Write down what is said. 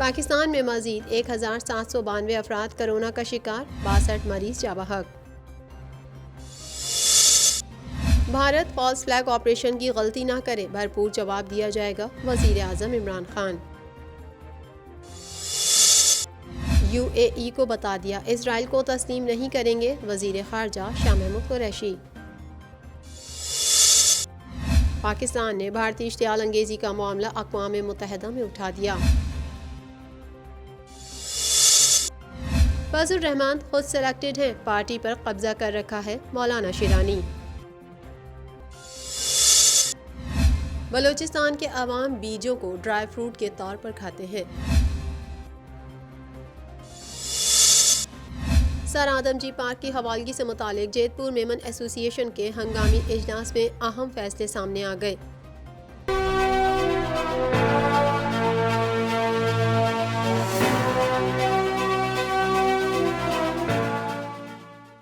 पाकिस्तान में मजीद 1792 अफराद कोरोना का शिकार, 62 मरीज जा बहक। भारत फॉल्स फ्लैग ऑपरेशन की गलती ना करे, भरपूर जवाब दिया जाएगा, वजीर आजम इमरान खान। UAE को बता दिया, इसराइल को तस्लीम नहीं करेंगे, वजीर खारजा शाह महमूद कुरैशी। पाकिस्तान ने भारतीय इश्तियाल अंगेजी का मामला अक़वाम मुत्तहिदा में उठा दिया। फजल रहमान खुद सेलेक्टेड हैं, पार्टी पर कब्जा कर रखा है, मौलाना शिरानी। बलूचिस्तान के अवाम बीजों को ड्राई फ्रूट के तौर पर खाते हैं। सर आदमजी पार्क की हवालगी से मुतालिक जैतपुर मेमन एसोसिएशन के हंगामी इजलास में अहम फैसले सामने आ गए।